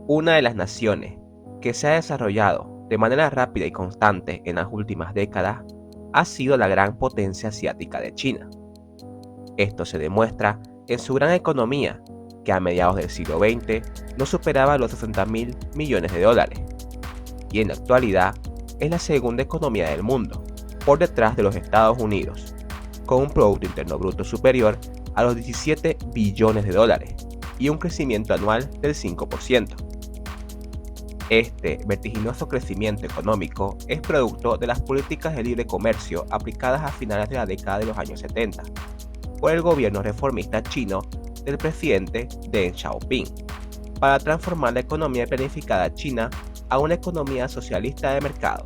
Una de las naciones que se ha desarrollado de manera rápida y constante en las últimas décadas ha sido la gran potencia asiática de China. Esto se demuestra en su gran economía, que a mediados del siglo XX no superaba los 60.000 millones de dólares, y en la actualidad es la segunda economía del mundo, por detrás de los Estados Unidos, con un Producto Interno Bruto superior a los 17 billones de dólares y un crecimiento anual del 5%. Este vertiginoso crecimiento económico es producto de las políticas de libre comercio aplicadas a finales de la década de los años 70 por el gobierno reformista chino del presidente Deng Xiaoping para transformar la economía planificada china a una economía socialista de mercado.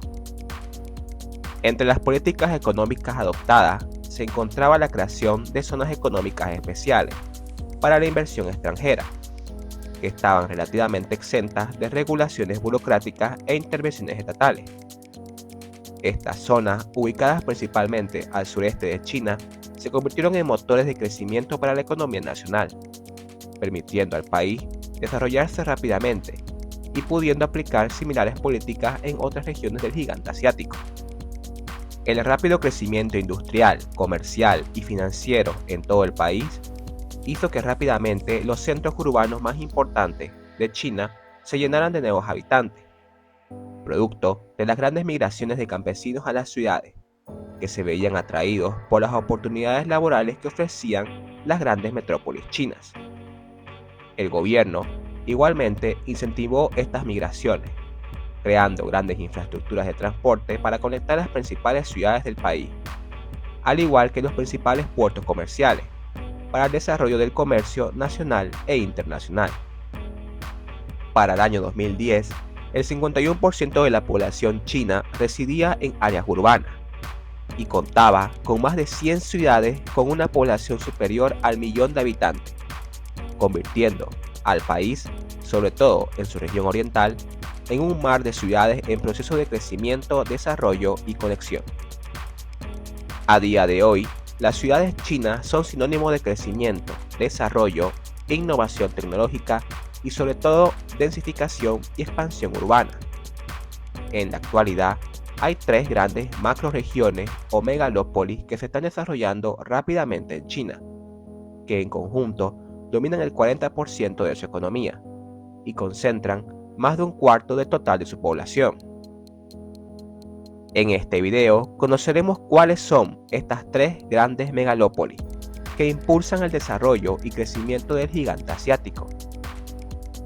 Entre las políticas económicas adoptadas se encontraba la creación de zonas económicas especiales para la inversión extranjera, que estaban relativamente exentas de regulaciones burocráticas e intervenciones estatales. Estas zonas, ubicadas principalmente al sureste de China, se convirtieron en motores de crecimiento para la economía nacional, permitiendo al país desarrollarse rápidamente y pudiendo aplicar similares políticas en otras regiones del gigante asiático. El rápido crecimiento industrial, comercial y financiero en todo el país hizo que rápidamente los centros urbanos más importantes de China se llenaran de nuevos habitantes, producto de las grandes migraciones de campesinos a las ciudades, que se veían atraídos por las oportunidades laborales que ofrecían las grandes metrópolis chinas. El gobierno igualmente incentivó estas migraciones, creando grandes infraestructuras de transporte para conectar las principales ciudades del país, al igual que los principales puertos comerciales, para el desarrollo del comercio nacional e internacional. Para el año 2010, el 51% de la población china residía en áreas urbanas y contaba con más de 100 ciudades con una población superior al millón de habitantes, convirtiendo al país, sobre todo en su región oriental, en un mar de ciudades en proceso de crecimiento, desarrollo y conexión. A día de hoy, las ciudades chinas son sinónimo de crecimiento, desarrollo, innovación tecnológica y sobre todo densificación y expansión urbana. En la actualidad, hay 3 grandes macroregiones o megalópolis que se están desarrollando rápidamente en China, que en conjunto dominan el 40% de su economía y concentran más de un cuarto del total de su población. En este video conoceremos cuáles son estas 3 grandes megalópolis que impulsan el desarrollo y crecimiento del gigante asiático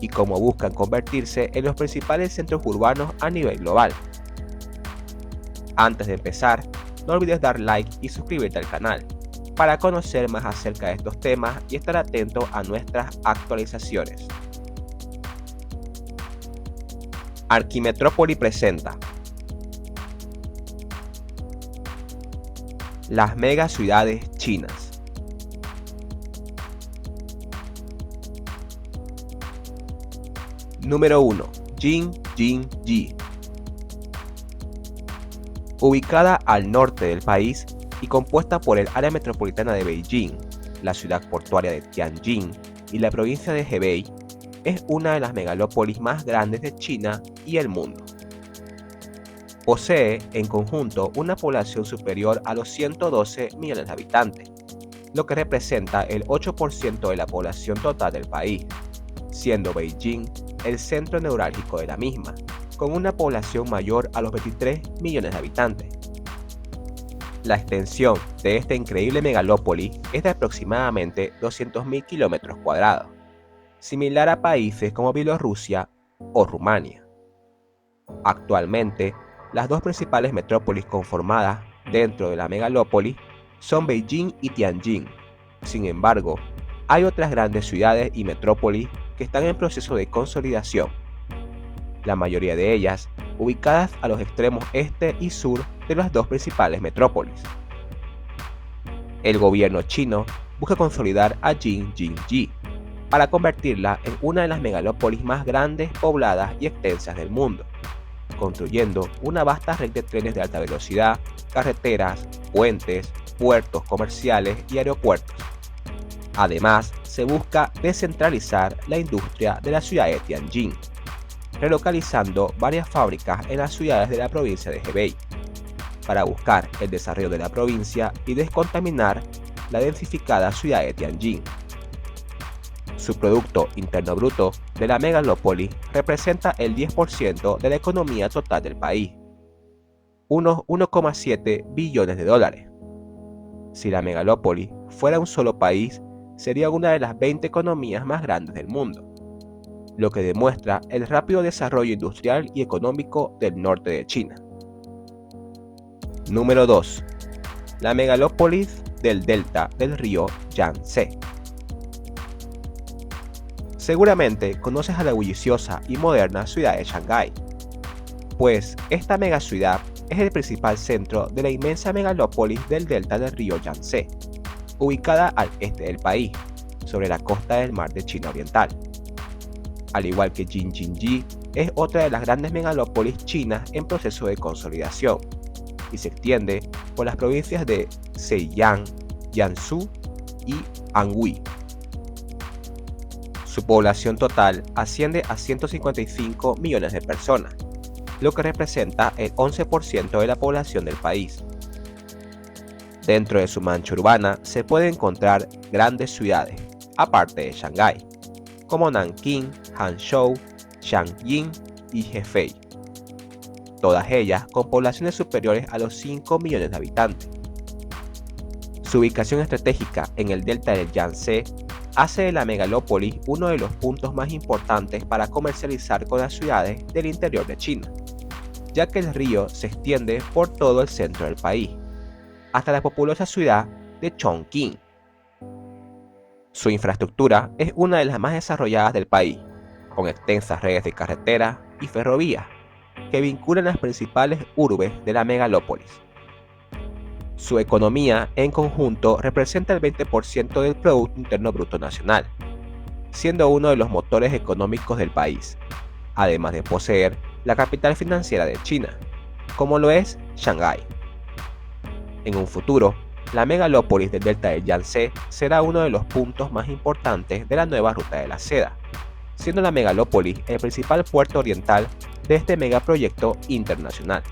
y cómo buscan convertirse en los principales centros urbanos a nivel global. Antes de empezar, no olvides dar like y suscribirte al canal para conocer más acerca de estos temas y estar atento a nuestras actualizaciones. Arquimetrópoli presenta las megaciudades chinas. Número 1. Jing-Jin-Ji. Ubicada al norte del país y compuesta por el área metropolitana de Beijing, la ciudad portuaria de Tianjin y la provincia de Hebei, es una de las megalópolis más grandes de China y el mundo. Posee en conjunto una población superior a los 112 millones de habitantes, lo que representa el 8% de la población total del país, siendo Beijing el centro neurálgico de la misma, con una población mayor a los 23 millones de habitantes. La extensión de esta increíble megalópoli es de aproximadamente 200.000 kilómetros cuadrados, similar a países como Bielorrusia o Rumania. Actualmente, las 2 principales metrópolis conformadas dentro de la megalópoli son Beijing y Tianjin. Sin embargo, hay otras grandes ciudades y metrópolis que están en proceso de consolidación, la mayoría de ellas ubicadas a los extremos este y sur de las 2 principales metrópolis. El gobierno chino busca consolidar a Jing-Jin-Ji para convertirla en una de las megalópolis más grandes, pobladas y extensas del mundo, construyendo una vasta red de trenes de alta velocidad, carreteras, puentes, puertos comerciales y aeropuertos. Además, se busca descentralizar la industria de la ciudad de Tianjin, relocalizando varias fábricas en las ciudades de la provincia de Hebei, para buscar el desarrollo de la provincia y descontaminar la densificada ciudad de Tianjin. Su Producto Interno Bruto de la megalópolis representa el 10% de la economía total del país, unos 1,7 billones de dólares. Si la megalópolis fuera un solo país, sería una de las 20 economías más grandes del mundo, lo que demuestra el rápido desarrollo industrial y económico del norte de China. Número 2. La megalópolis del delta del río Yangtze. Seguramente conoces a la bulliciosa y moderna ciudad de Shanghái, pues esta megaciudad es el principal centro de la inmensa megalópolis del delta del río Yangtze, ubicada al este del país, sobre la costa del mar de China Oriental. Al igual que Jing-Jin-Ji, es otra de las grandes megalópolis chinas en proceso de consolidación y se extiende por las provincias de Zhejiang, Jiangsu y Anhui. Su población total asciende a 155 millones de personas, lo que representa el 11% de la población del país. Dentro de su mancha urbana se pueden encontrar grandes ciudades, aparte de Shanghái, como Nankín, Hangzhou, Tianjin y Hefei, todas ellas con poblaciones superiores a los 5 millones de habitantes. Su ubicación estratégica en el delta del Yangtze hace de la megalópolis uno de los puntos más importantes para comercializar con las ciudades del interior de China, ya que el río se extiende por todo el centro del país, hasta la populosa ciudad de Chongqing. Su infraestructura es una de las más desarrolladas del país, con extensas redes de carreteras y ferrovías que vinculan las principales urbes de la megalópolis. Su economía en conjunto representa el 20% del Producto Interno Bruto Nacional, siendo uno de los motores económicos del país, además de poseer la capital financiera de China, como lo es Shanghái. En un futuro, la megalópolis del delta del Yangtze será uno de los puntos más importantes de la nueva Ruta de la Seda, siendo la megalópolis el principal puerto oriental de este megaproyecto internacional.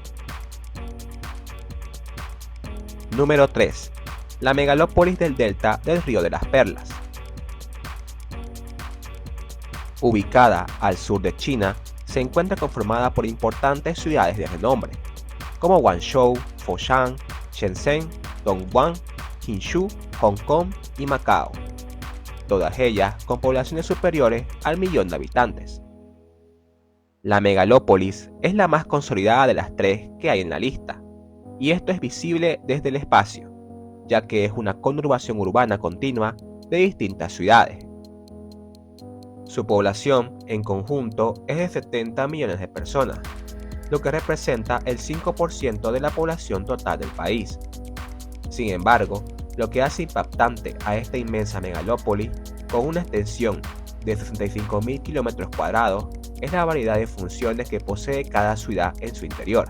Número 3. La megalópolis del delta del Río de las Perlas. Ubicada al sur de China, se encuentra conformada por importantes ciudades de renombre, como Guangzhou, Foshan, Shenzhen, Dongguan, Hsinchu, Hong Kong y Macao, todas ellas con poblaciones superiores al millón de habitantes. La megalópolis es la más consolidada de las tres que hay en la lista, y esto es visible desde el espacio, ya que es una conurbación urbana continua de distintas ciudades. Su población en conjunto es de 70 millones de personas, lo que representa el 5% de la población total del país. Sin embargo, lo que hace impactante a esta inmensa megalópolis, con una extensión de 65.000 kilómetros cuadrados, es la variedad de funciones que posee cada ciudad en su interior.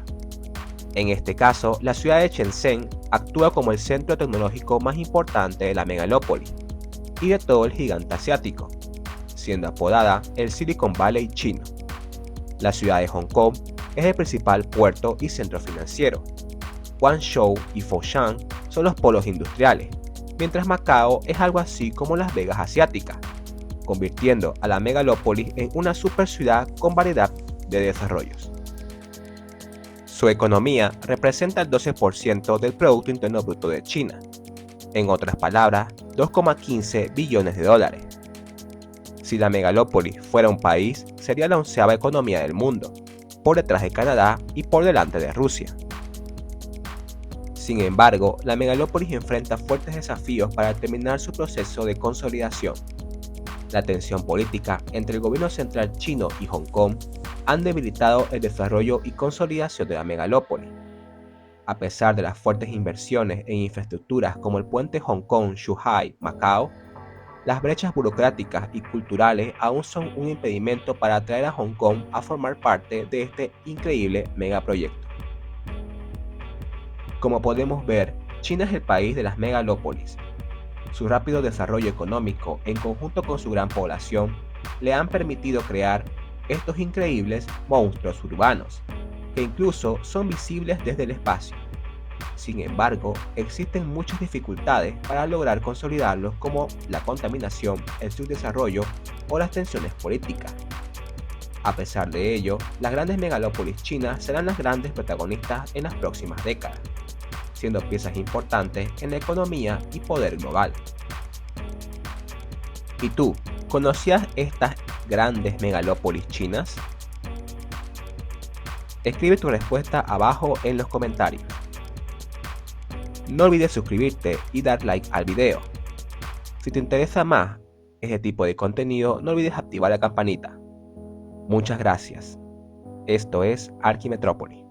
En este caso, la ciudad de Shenzhen actúa como el centro tecnológico más importante de la megalópolis y de todo el gigante asiático, siendo apodada el Silicon Valley chino. La ciudad de Hong Kong es el principal puerto y centro financiero. Guangzhou y Foshan son los polos industriales, mientras Macao es algo así como Las Vegas asiática, convirtiendo a la megalópolis en una super ciudad con variedad de desarrollos. Su economía representa el 12% del Producto Interno Bruto de China, en otras palabras, 2,15 billones de dólares. Si la megalópolis fuera un país, sería la 11ª economía del mundo, por detrás de Canadá y por delante de Rusia. Sin embargo, la megalópolis enfrenta fuertes desafíos para terminar su proceso de consolidación. La tensión política entre el gobierno central chino y Hong Kong han debilitado el desarrollo y consolidación de la megalópolis. A pesar de las fuertes inversiones en infraestructuras como el puente Hong Kong-Zhuhai-Macao, las brechas burocráticas y culturales aún son un impedimento para atraer a Hong Kong a formar parte de este increíble megaproyecto. Como podemos ver, China es el país de las megalópolis. Su rápido desarrollo económico, en conjunto con su gran población, le han permitido crear estos increíbles monstruos urbanos, que incluso son visibles desde el espacio. Sin embargo, existen muchas dificultades para lograr consolidarlos como la contaminación, el subdesarrollo o las tensiones políticas. A pesar de ello, las grandes megalópolis chinas serán las grandes protagonistas en las próximas décadas, siendo piezas importantes en la economía y poder global. ¿Y tú, conocías estas grandes megalópolis chinas? Escribe tu respuesta abajo en los comentarios. No olvides suscribirte y dar like al video. Si te interesa más este tipo de contenido, no olvides activar la campanita. Muchas gracias. Esto es Archimetrópolis.